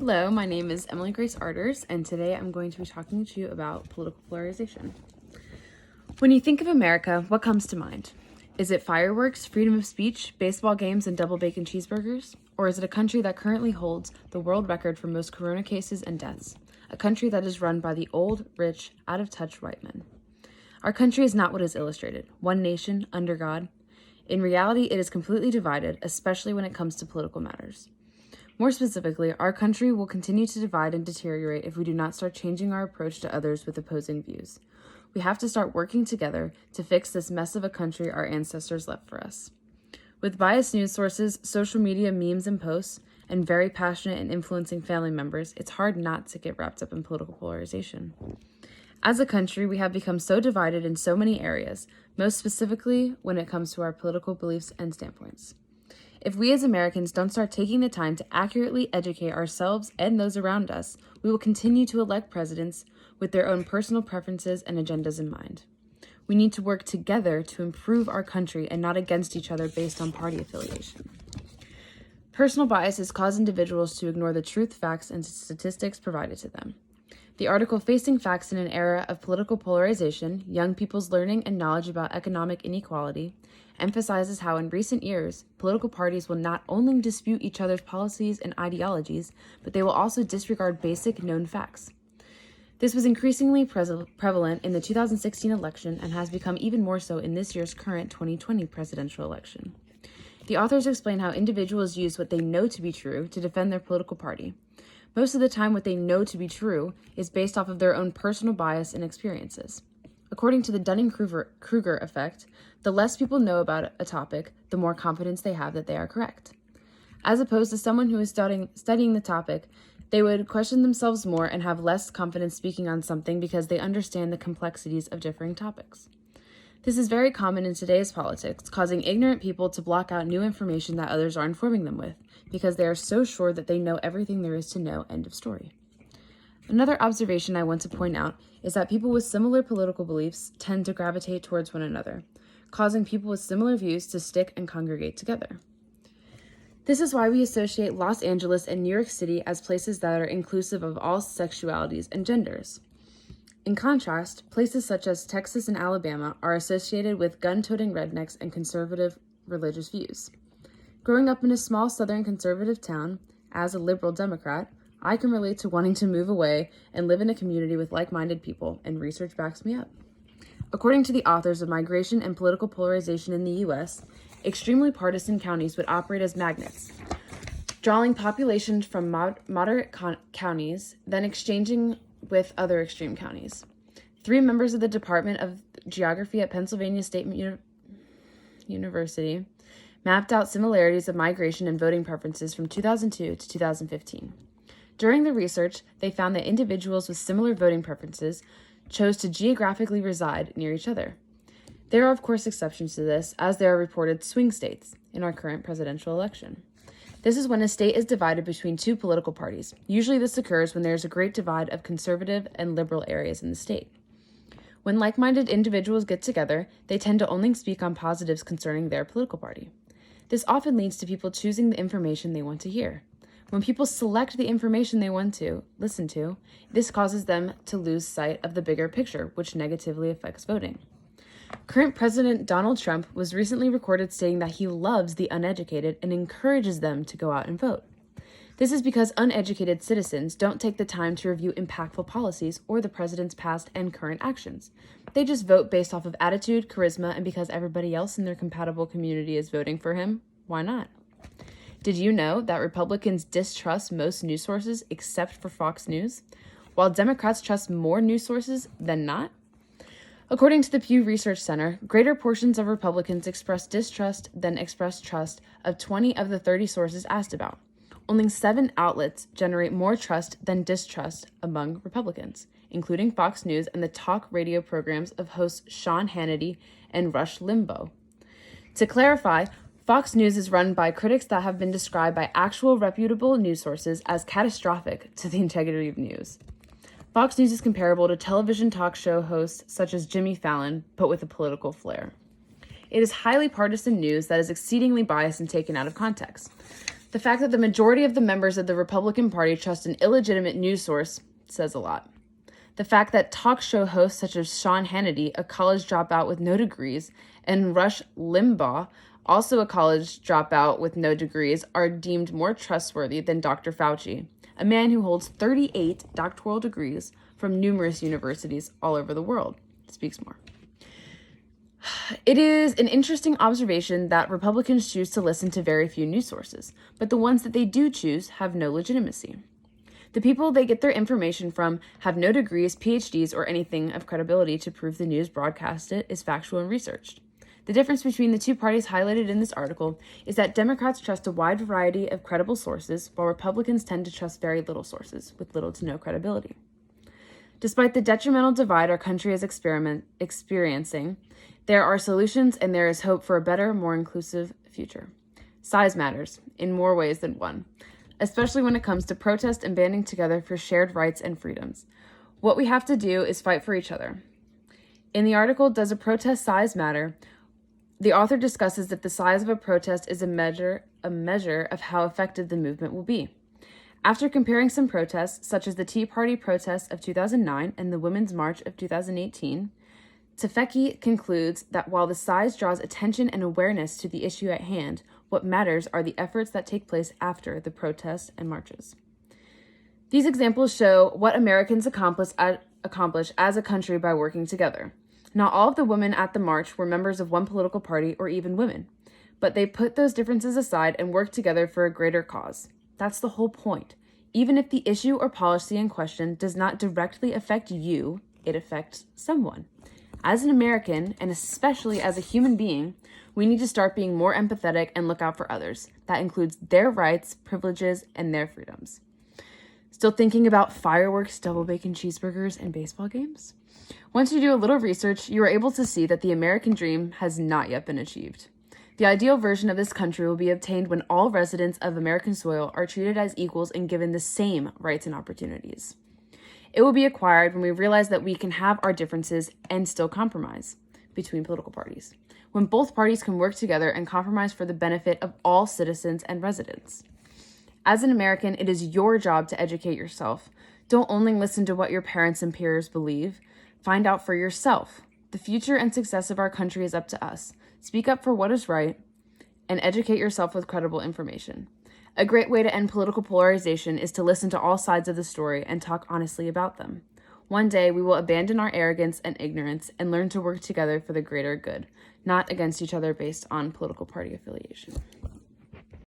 Hello, my name is Emily Grace Arders, and today I'm going to be talking to you about political polarization. When you think of America, what comes to mind? Is it fireworks, freedom of speech, baseball games, and double bacon cheeseburgers? Or is it a country that currently holds the world record for most corona cases and deaths? A country that is run by the old, rich, out-of-touch white men. Our country is not what is illustrated, one nation, under God. In reality, it is completely divided, especially when it comes to political matters. More specifically, our country will continue to divide and deteriorate if we do not start changing our approach to others with opposing views. We have to start working together to fix this mess of a country our ancestors left for us. With biased news sources, social media memes and posts, and very passionate and influencing family members, it's hard not to get wrapped up in political polarization. As a country, we have become so divided in so many areas, most specifically when it comes to our political beliefs and standpoints. If we as Americans don't start taking the time to accurately educate ourselves and those around us, we will continue to elect presidents with their own personal preferences and agendas in mind. We need to work together to improve our country and not against each other based on party affiliation. Personal biases cause individuals to ignore the truth, facts, and statistics provided to them. The article Facing Facts in an Era of Political Polarization, Young People's Learning and Knowledge About Economic Inequality, emphasizes how in recent years, political parties will not only dispute each other's policies and ideologies, but they will also disregard basic known facts. This was increasingly prevalent in the 2016 election and has become even more so in this year's current 2020 presidential election. The authors explain how individuals use what they know to be true to defend their political party. Most of the time, what they know to be true is based off of their own personal bias and experiences. According to the Dunning-Kruger effect, the less people know about a topic, the more confidence they have that they are correct. As opposed to someone who is studying the topic, they would question themselves more and have less confidence speaking on something because they understand the complexities of differing topics. This is very common in today's politics, causing ignorant people to block out new information that others are informing them with, because they are so sure that they know everything there is to know, end of story. Another observation I want to point out is that people with similar political beliefs tend to gravitate towards one another, causing people with similar views to stick and congregate together. This is why we associate Los Angeles and New York City as places that are inclusive of all sexualities and genders. In contrast, places such as Texas and Alabama are associated with gun-toting rednecks and conservative religious views. Growing up in a small southern conservative town, as a liberal Democrat, I can relate to wanting to move away and live in a community with like-minded people, and research backs me up. According to the authors of Migration and Political Polarization in the U.S., extremely partisan counties would operate as magnets, drawing population from moderate counties, then exchanging with other extreme counties. 3 members of the Department of Geography at Pennsylvania State University mapped out similarities of migration and voting preferences from 2002 to 2015. During the research, they found that individuals with similar voting preferences chose to geographically reside near each other. There are, of course, exceptions to this, as there are reported swing states in our current presidential election. This is when a state is divided between 2 political parties. Usually this occurs when there is a great divide of conservative and liberal areas in the state. When like-minded individuals get together, they tend to only speak on positives concerning their political party. This often leads to people choosing the information they want to hear. When people select the information they want to listen to, this causes them to lose sight of the bigger picture, which negatively affects voting. Current President Donald Trump was recently recorded saying that he loves the uneducated and encourages them to go out and vote. This is because uneducated citizens don't take the time to review impactful policies or the president's past and current actions. They just vote based off of attitude, charisma, and because everybody else in their compatible community is voting for him, why not? Did you know that Republicans distrust most news sources except for Fox News, while Democrats trust more news sources than not? According to the Pew Research Center, greater portions of Republicans express distrust than express trust of 20 of the 30 sources asked about. Only 7 outlets generate more trust than distrust among Republicans, including Fox News and the talk radio programs of hosts Sean Hannity and Rush Limbaugh. To clarify, Fox News is run by critics that have been described by actual reputable news sources as catastrophic to the integrity of news. Fox News is comparable to television talk show hosts such as Jimmy Fallon, but with a political flair. It is highly partisan news that is exceedingly biased and taken out of context. The fact that the majority of the members of the Republican Party trust an illegitimate news source says a lot. The fact that talk show hosts such as Sean Hannity, a college dropout with no degrees, and Rush Limbaugh, also a college dropout with no degrees, are deemed more trustworthy than Dr. Fauci, a man who holds 38 doctoral degrees from numerous universities all over the world, speaks more. It is an interesting observation that Republicans choose to listen to very few news sources, but the ones that they do choose have no legitimacy. The people they get their information from have no degrees, PhDs, or anything of credibility to prove the news broadcasted is factual and researched. The difference between the two parties highlighted in this article is that Democrats trust a wide variety of credible sources, while Republicans tend to trust very little sources with little to no credibility. Despite the detrimental divide our country is experiencing, there are solutions and there is hope for a better, more inclusive future. Size matters in more ways than one, especially when it comes to protest and banding together for shared rights and freedoms. What we have to do is fight for each other. In the article, Does a Protest Size Matter?, the author discusses that the size of a protest is a measure of how effective the movement will be. After comparing some protests, such as the Tea Party protests of 2009 and the Women's March of 2018, Tefeki concludes that while the size draws attention and awareness to the issue at hand, what matters are the efforts that take place after the protests and marches. These examples show what Americans accomplish as a country by working together. Not all of the women at the march were members of one political party or even women, but they put those differences aside and worked together for a greater cause. That's the whole point. Even if the issue or policy in question does not directly affect you, it affects someone. As an American, and especially as a human being, we need to start being more empathetic and look out for others. That includes their rights, privileges, and their freedoms. Still thinking about fireworks, double bacon cheeseburgers, and baseball games? Once you do a little research, you are able to see that the American dream has not yet been achieved. The ideal version of this country will be obtained when all residents of American soil are treated as equals and given the same rights and opportunities. It will be acquired when we realize that we can have our differences and still compromise between political parties, when both parties can work together and compromise for the benefit of all citizens and residents. As an American, it is your job to educate yourself. Don't only listen to what your parents and peers believe. Find out for yourself. The future and success of our country is up to us. Speak up for what is right and educate yourself with credible information. A great way to end political polarization is to listen to all sides of the story and talk honestly about them. One day, we will abandon our arrogance and ignorance and learn to work together for the greater good, not against each other based on political party affiliation.